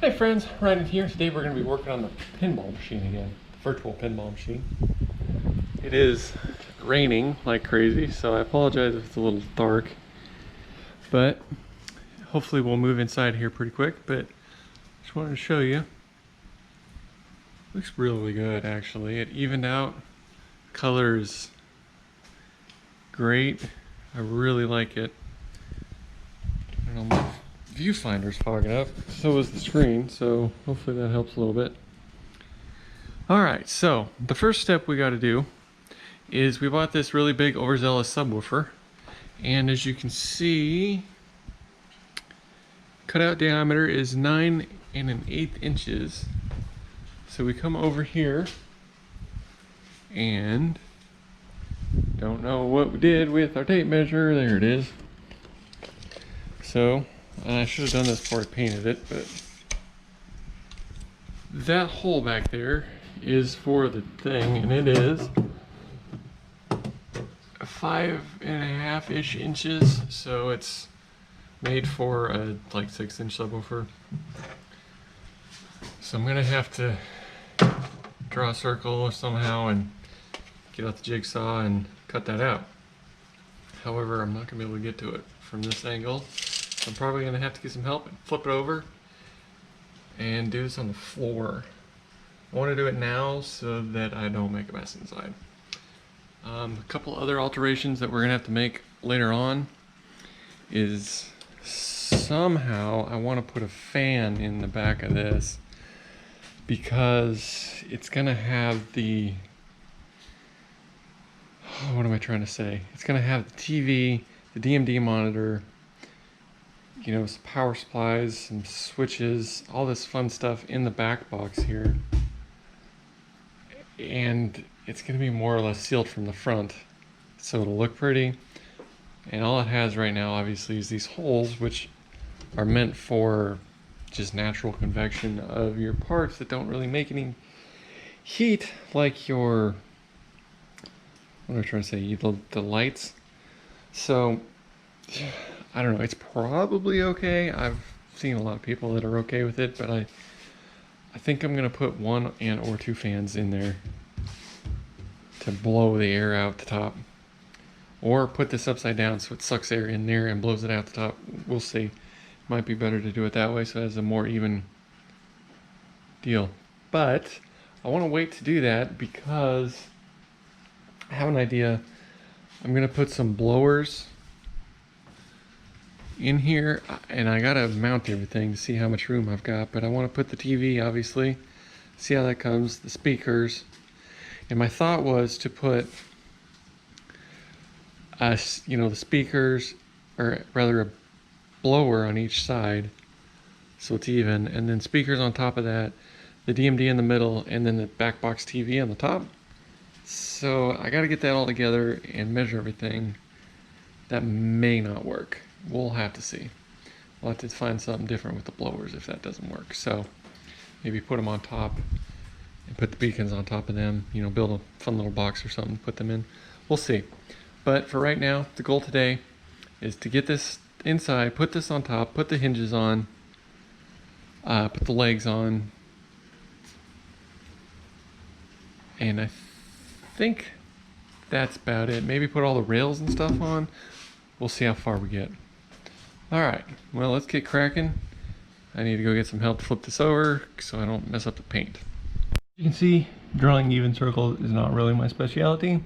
Hi friends, Ryan here. Today we're going to be working on the pinball machine again, the virtual pinball machine. It is raining like crazy, so I apologize if it's a little dark, but hopefully we'll move inside here pretty quick. But just wanted to show you. Looks really good actually. It evened out, colors great. I really like it. I don't know, my viewfinder's fogging up, so is the screen, so hopefully that helps a little bit. Alright, so the first step we got to do is we bought this really big overzealous subwoofer, and as you can see, cutout diameter is 9 1/8 inches. So we come over here and don't know what we did with our tape measure. There it is. So I should have done this before I painted it, but that hole back there is for the thing, and it is 5 1/2-ish inches, so it's made for a like 6-inch subwoofer. So I'm gonna have to draw a circle somehow and get out the jigsaw and cut that out. However, I'm not gonna be able to get to it from this angle. So I'm probably gonna have to get some help and flip it over and do this on the floor. I want to do it now so that I don't make a mess inside. A couple other alterations that we're gonna have to make later on is somehow I want to put a fan in the back of this because it's gonna have the, what am I trying to say? It's gonna have the TV, the DMD monitor, you know, some power supplies, some switches, all this fun stuff in the back box here. And it's going to be more or less sealed from the front, so it'll look pretty. And all it has right now, obviously, is these holes, which are meant for just natural convection of your parts that don't really make any heat, like your, what am I trying to say, the lights. So I don't know, it's probably okay. I've seen a lot of people that are okay with it, but I think I'm gonna put 1 or 2 fans in there to blow the air out the top, or put this upside down so it sucks air in there and blows it out the top. We'll see. Might be better to do it that way so it has a more even deal. But I want to wait to do that because I have an idea. I'm gonna put some blowers in here, and I gotta mount everything to see how much room I've got, but I want to put the TV, obviously, see how that comes, the speakers, and my thought was to put you know, the speakers, or rather a blower on each side so it's even, and then speakers on top of that, the DMD in the middle, and then the back box TV on the top. So I got to get that all together and measure everything. That may not work. We'll have to see. We'll have to find something different with the blowers if that doesn't work. So maybe put them on top and put the beacons on top of them, you know, build a fun little box or something, put them in. We'll see. But for right now, the goal today is to get this inside, put this on top, put the hinges on, put the legs on, and I think that's about it. Maybe put all the rails and stuff on. We'll see how far we get. Alright, well, let's get cracking. I need to go get some help to flip this over so I don't mess up the paint. You can see drawing even circles is not really my specialty.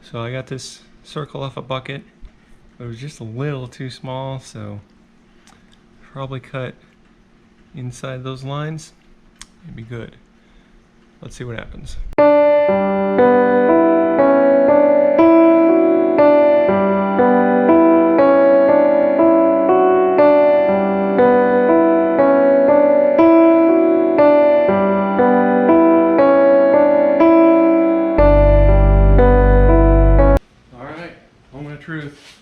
So I got this circle off a bucket. It was just a little too small, so probably cut inside those lines. It'd be good. Let's see what happens. Truth.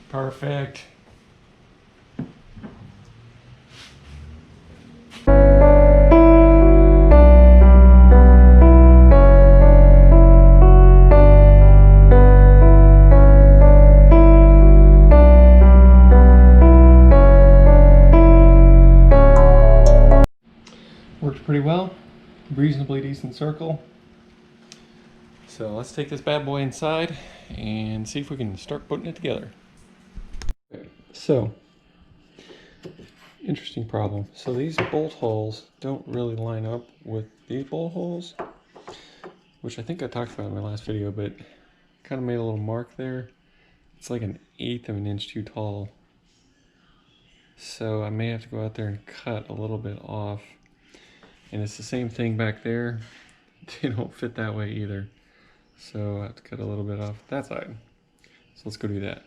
Perfect. pretty well. Reasonably decent circle. So let's take this bad boy inside and see if we can start putting it together. Okay, so, interesting problem. So these bolt holes don't really line up with these bolt holes, which I think I talked about in my last video, but kind of made a little mark there. It's like 1/8 of an inch too tall. So I may have to go out there and cut a little bit off. And it's the same thing back there. They don't fit that way either. So I have to cut a little bit off that side. So let's go do that.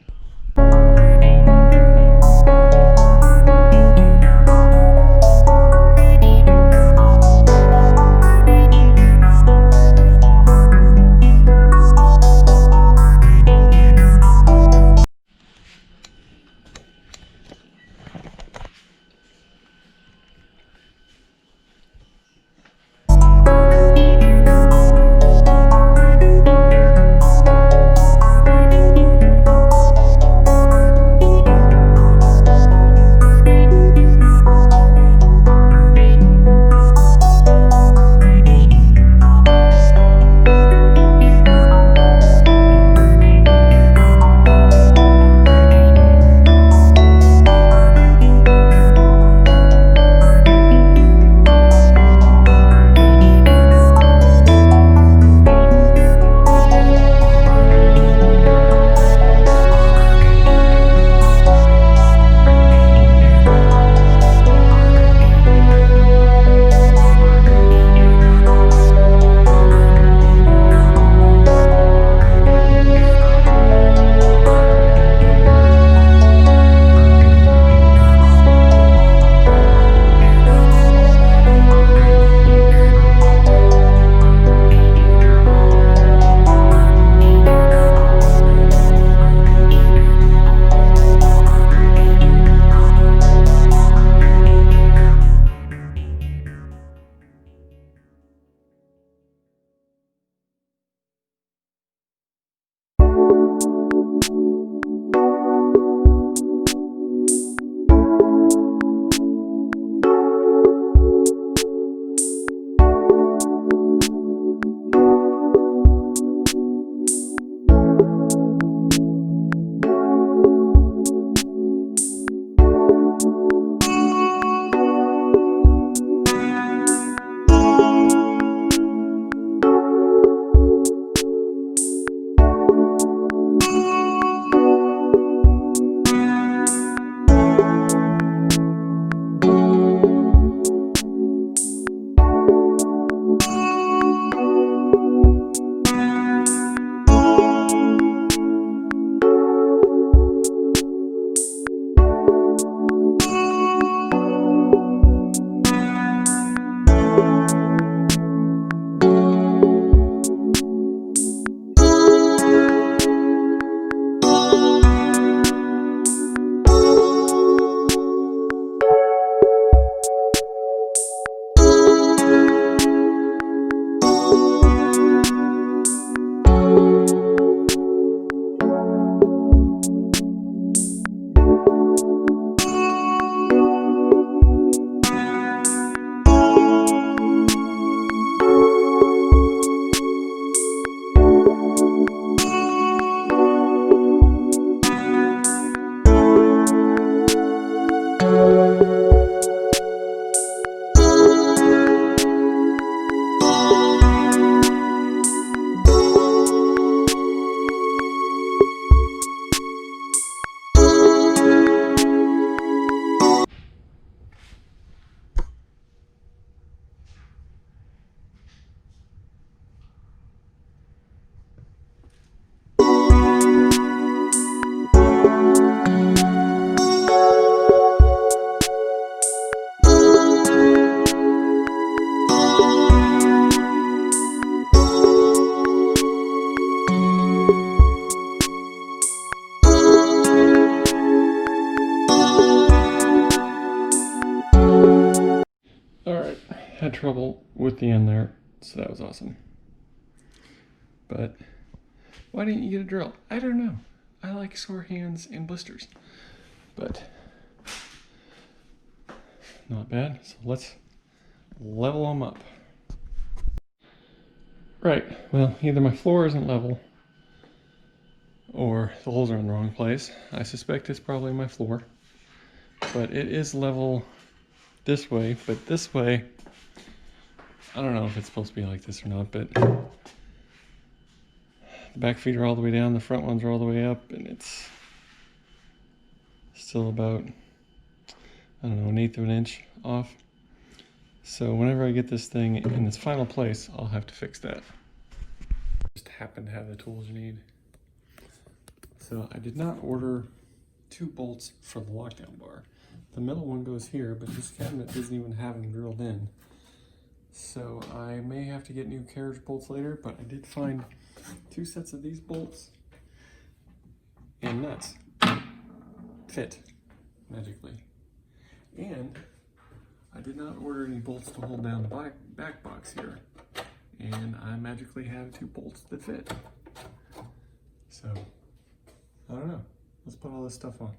Had trouble with the end there, so that was awesome. But why didn't you get a drill? I don't know. I like sore hands and blisters, but not bad. So let's level them up. Right, well, either my floor isn't level or the holes are in the wrong place. I suspect it's probably my floor, but it is level this way, but this way, I don't know if it's supposed to be like this or not, but the back feet are all the way down, the front ones are all the way up, and it's still about, I don't know, 1/8 of an inch off. So whenever I get this thing in its final place, I'll have to fix that. Just happen to have the tools you need. So I did not order 2 bolts for the lockdown bar. The middle one goes here, but this cabinet doesn't even have them drilled in. So I may have to get new carriage bolts later, but I did find 2 sets of these bolts and nuts fit magically. And I did not order any bolts to hold down the back box here. And I magically have 2 bolts that fit. So, I don't know. Let's put all this stuff on.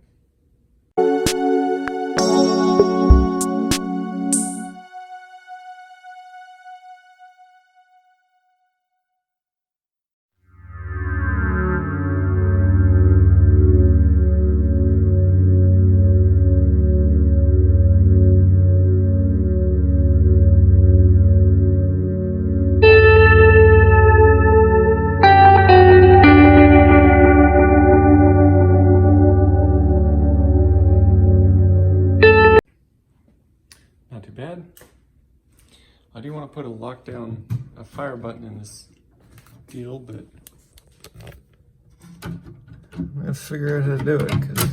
Not too bad. I do want to put a fire button in this deal, but I'm gonna figure out how to do it because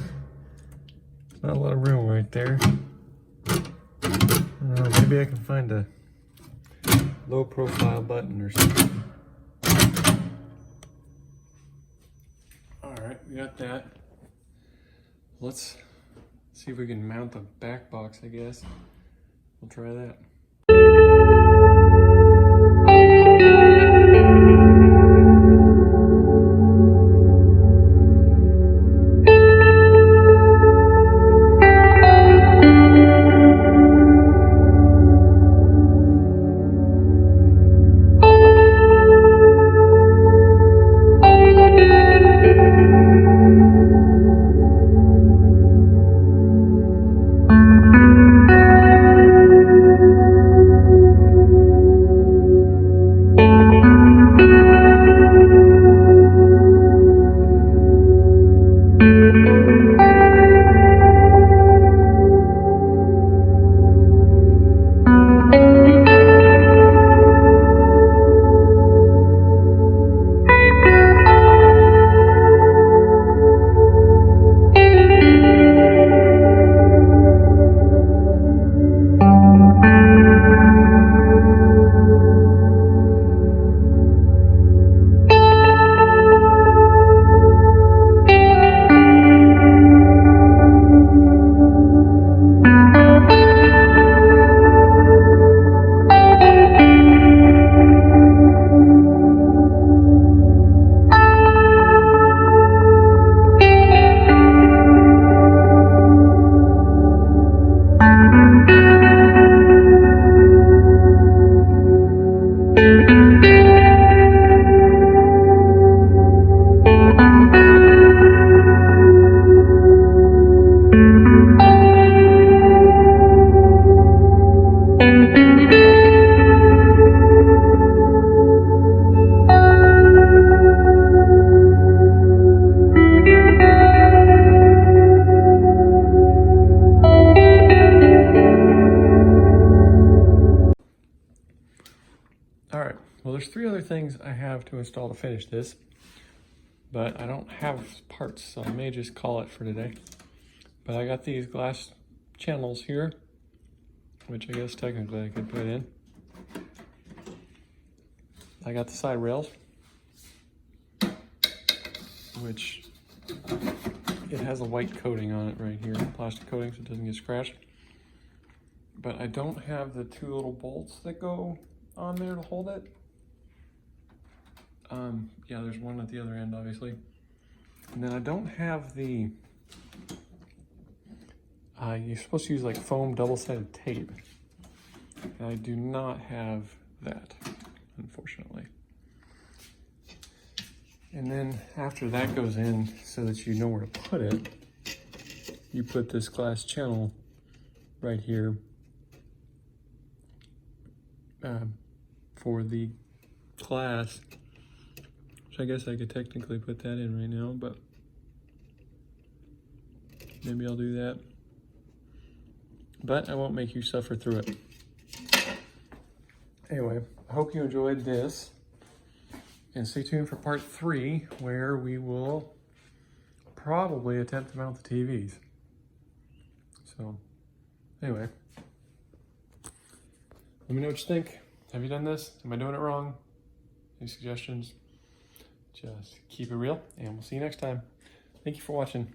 there's not a lot of room right there. I don't know, maybe I can find a low profile button or something. Alright, we got that. Let's see if we can mount the back box, I guess. We'll try that. Alright, well there's 3 other things I have to install to finish this, but I don't have parts, so I may just call it for today. But I got these glass channels here, which I guess technically I could put in. I got the side rails, which it has a white coating on it right here, plastic coating, so it doesn't get scratched. But I don't have the 2 little bolts that go on there to hold it. Yeah, there's one at the other end, obviously. And then I don't have the, you're supposed to use like foam double-sided tape. I do not have that, unfortunately. And then after that goes in, so that you know where to put it, you put this glass channel right here for the glass, which I guess I could technically put that in right now, but maybe I'll do that. But I won't make you suffer through it. Anyway, I hope you enjoyed this. And stay tuned for part 3, where we will probably attempt to mount the TVs. So, anyway. Let me know what you think. Have you done this? Am I doing it wrong? Any suggestions? Just keep it real, and we'll see you next time. Thank you for watching.